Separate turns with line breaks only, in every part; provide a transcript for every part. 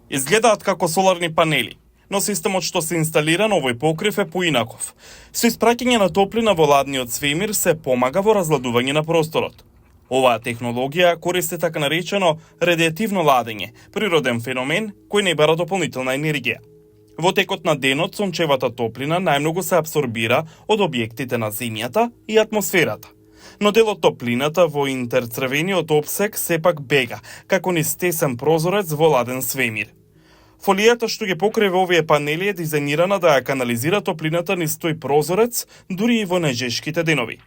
Изгледаат како соларни панели, но системот што се инсталира на овој покрив е поинаков. Со испраќање на топлина во ладниот свемир се помага во разладување на просторот. Оваа технологија користи така наречено радиативно ладење, природен феномен кој не бара дополнителна енергија. Во текот на денот сончевата топлина најмногу се абсорбира од објектите на земјата и атмосферата. Но дел од топлината во интерцрвениот опсек сепак бега, како низ тесен прозорец во ладен свемир. Фолијата што ги покрива овие панели е дизајнирана да ја канализира топлината низ тој прозорец, дури и во најжешките денови.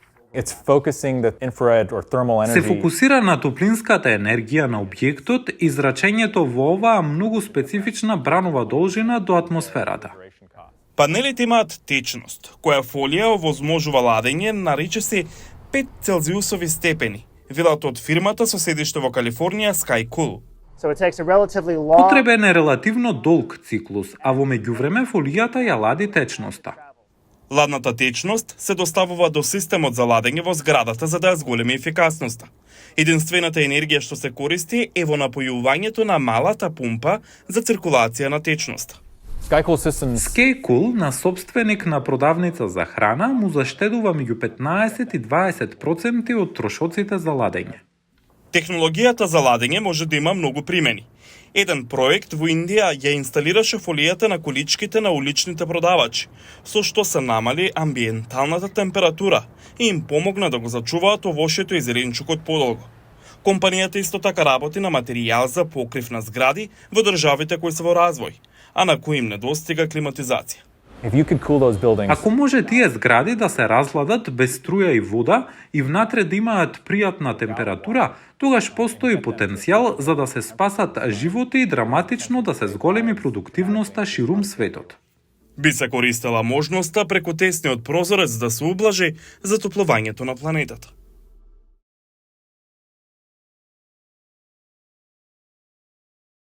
Се фокусира на топлинската енергија на објектот и зрачењето во оваа многу специфична бранова должина до атмосферата.
Панелите имаат течност, која фолија овозможува ладење нарече се 5 целзиусови степени, велат од фирмата со седиште во Калифорнија SkyCool.
Потребен е релативно долг циклус, а во меѓувреме фолијата ја лади течноста.
Ладната течност се доставува до системот за ладење во зградата за да ја зголеми ефикасноста. Единствената енергија што се користи е во напојувањето на малата пумпа за циркулација на течноста.
SkyCool, на собственик на продавница за храна, му заштедува меѓу 15 и 20% од трошоците за ладење.
Технологијата за ладење може да има многу примени. Еден проект во Индија ја инсталираше фолијата на количките на уличните продавачи, со што се намали амбиенталната температура и им помогна да го зачуваат овошето и зеленчукот подолго. Компанијата исто така работи на материјал за покрив на згради во државите кои се во развој, а на кои им недостига климатизација.
Ако може тие згради да се разладат без струја и вода и внатре да имаат пријатна температура, тогаш постои потенцијал за да се спасат животи и драматично да се зголеми продуктивноста ширум светот.
Би се користела можноста преку тесниот прозорец да се ублажи затоплувањето на планетата.